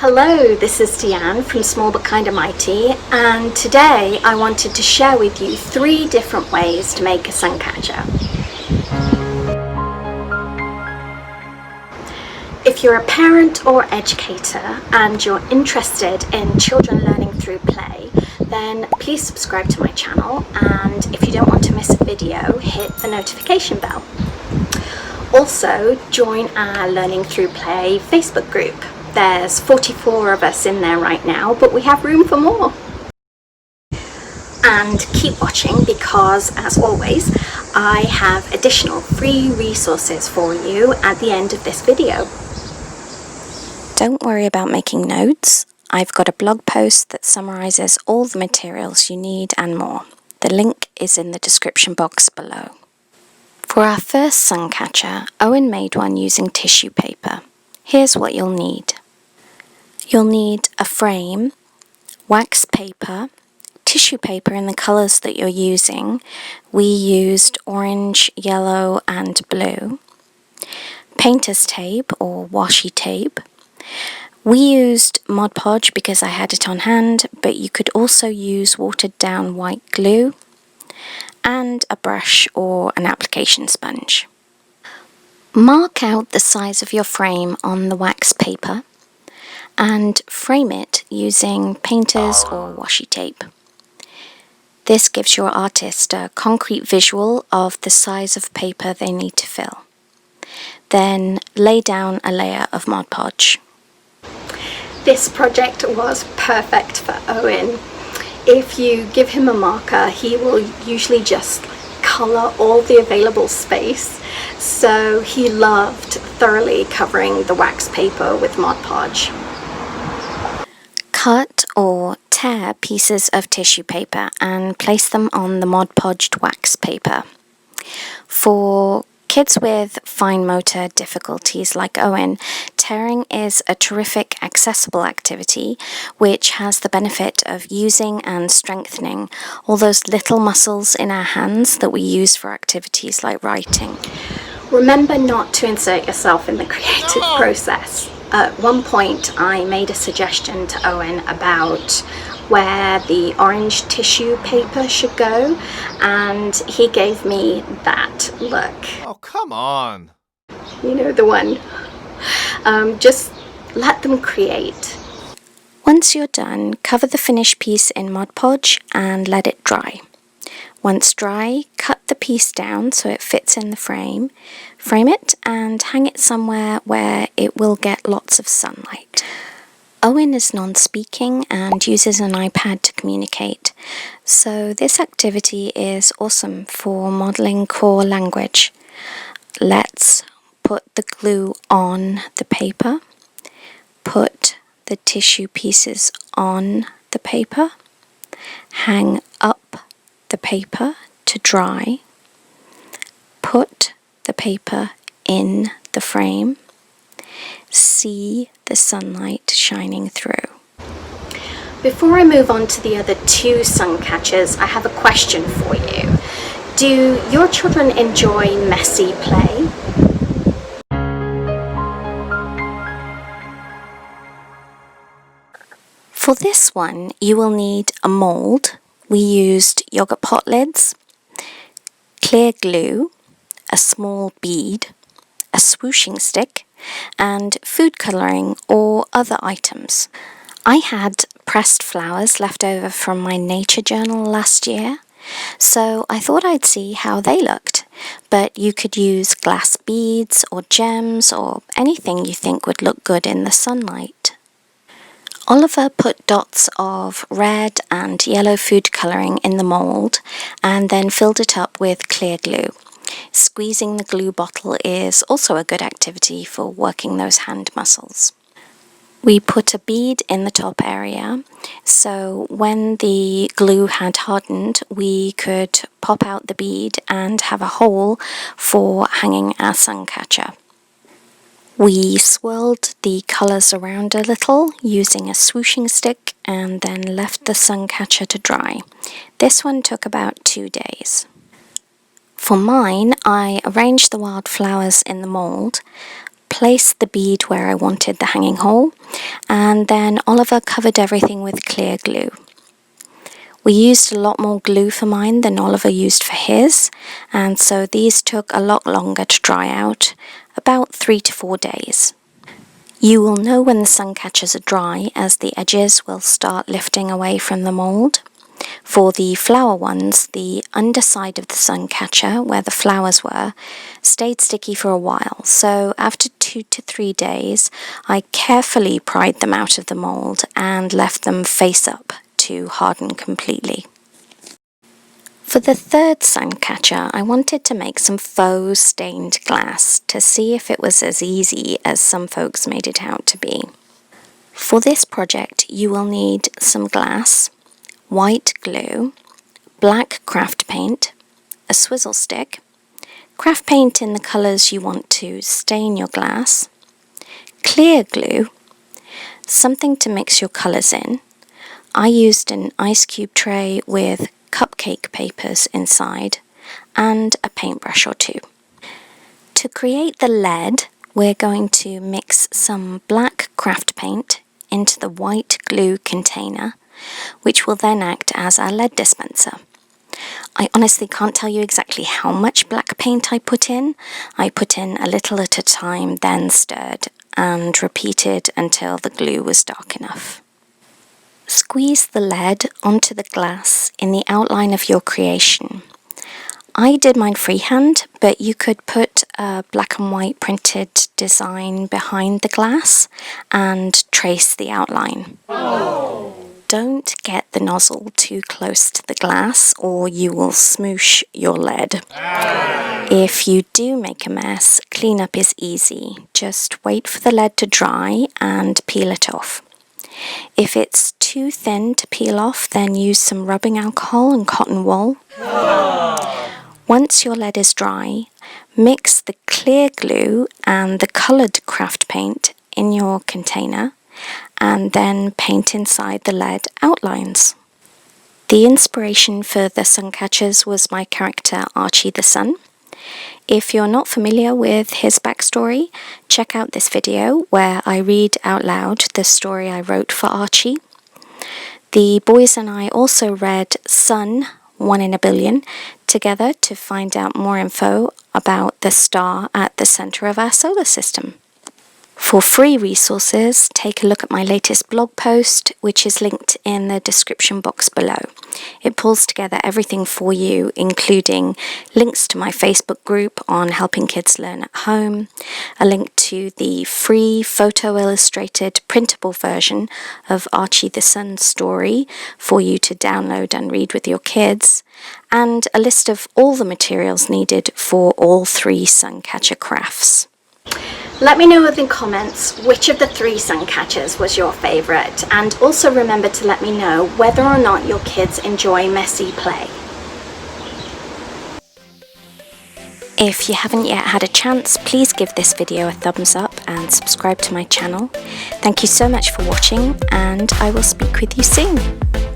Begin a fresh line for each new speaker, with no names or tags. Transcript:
Hello, this is Deanne from Small But Kinda Mighty, and today I wanted to share with you 3 different ways to make a suncatcher. If you're a parent or educator and you're interested in children learning through play, then please subscribe to my channel, and if you don't want to miss a video, hit the notification bell. Also, join our Learning Through Play Facebook group. There's 44 of us in there right now, but we have room for more. And keep watching because, as always, I have additional free resources for you at the end of this video.
Don't worry about making notes. I've got a blog post that summarises all the materials you need and more. The link is in the description box below. For our first suncatcher, Owen made one using tissue paper. Here's what you'll need. You'll need a frame, wax paper, tissue paper in the colours that you're using. We used orange, yellow and blue. Painter's tape or washi tape. We used Mod Podge because I had it on hand, but you could also use watered down white glue and a brush or an application sponge. Mark out the size of your frame on the wax paper and frame it using painter's or washi tape. This gives your artist a concrete visual of the size of paper they need to fill. Then lay down a layer of Mod Podge.
This project was perfect for Owen. If you give him a marker, he will usually just colour all the available space, so he loved thoroughly covering the wax paper with Mod Podge.
Cut or tear pieces of tissue paper and place them on the Mod Podged wax paper. For kids with fine motor difficulties like Owen, tearing is a terrific accessible activity which has the benefit of using and strengthening all those little muscles in our hands that we use for activities like writing.
Remember not to insert yourself in the creative process. At one point I made a suggestion to Owen about where the orange tissue paper should go, and he gave me that look.
Oh, come on!
You know the one. Just let them create.
Once you're done, cover the finished piece in Mod Podge and let it dry. Once dry, cut the piece down so it fits in the frame, frame it and hang it somewhere where it will get lots of sunlight. Owen is non-speaking and uses an iPad to communicate, so this activity is awesome for modelling core language. Let's put the glue on the paper, put the tissue pieces on the paper, hang up the paper to dry, put the paper in the frame, see the sunlight shining through.
Before I move on to the other 2 suncatchers, I have a question for you. Do your children enjoy messy play?
For this one, you will need a mould. We used yogurt pot lids, clear glue, a small bead, a swooshing stick, and food colouring or other items. I had pressed flowers left over from my nature journal last year, so I thought I'd see how they looked, but you could use glass beads or gems or anything you think would look good in the sunlight. Oliver put dots of red and yellow food colouring in the mould and then filled it up with clear glue. Squeezing the glue bottle is also a good activity for working those hand muscles. We put a bead in the top area, so when the glue had hardened, we could pop out the bead and have a hole for hanging our suncatcher. We swirled the colours around a little using a swooshing stick and then left the suncatcher to dry. This one took about 2 days. For mine, I arranged the wildflowers in the mould, placed the bead where I wanted the hanging hole, and then Oliver covered everything with clear glue. We used a lot more glue for mine than Oliver used for his, and so these took a lot longer to dry out, about 3 to 4 days. You will know when the sun catchers are dry as the edges will start lifting away from the mould. For the flower ones, the underside of the sun catcher, where the flowers were, stayed sticky for a while, so after 2 to 3 days, I carefully pried them out of the mould and left them face up to harden completely. For the third sun catcher, I wanted to make some faux stained glass to see if it was as easy as some folks made it out to be. For this project, you will need some glass, white glue, black craft paint, a swizzle stick, craft paint in the colours you want to stain your glass, clear glue, something to mix your colours in. I used an ice cube tray with cupcake papers inside and a paintbrush or two. To create the lead, we're going to mix some black craft paint into the white glue container, which will then act as our lead dispenser. I honestly can't tell you exactly how much black paint I put in. I put in a little at a time, then stirred and repeated until the glue was dark enough. Squeeze the lead onto the glass in the outline of your creation. I did mine freehand, but you could put a black and white printed design behind the glass and trace the outline. Oh. Don't get the nozzle too close to the glass or you will smoosh your lead. If you do make a mess, cleanup is easy. Just wait for the lead to dry and peel it off. If it's too thin to peel off, then use some rubbing alcohol and cotton wool. Once your lead is dry, mix the clear glue and the coloured craft paint in your container and then paint inside the lead outlines. The inspiration for the sun catchers was my character Archie the Sun. If you're not familiar with his backstory, check out this video where I read out loud the story I wrote for Archie. The boys and I also read Sun, 1 in a Billion, together to find out more info about the star at the centre of our solar system. For free resources, take a look at my latest blog post, which is linked in the description box below. It pulls together everything for you, including links to my Facebook group on helping kids learn at home, a link to the free photo-illustrated printable version of Archie the Sun's story for you to download and read with your kids, and a list of all the materials needed for all 3 Suncatcher crafts.
Let me know in the comments which of the 3 sun catchers was your favourite, and also remember to let me know whether or not your kids enjoy messy play.
If you haven't yet had a chance, please give this video a thumbs up and subscribe to my channel. Thank you so much for watching, and I will speak with you soon.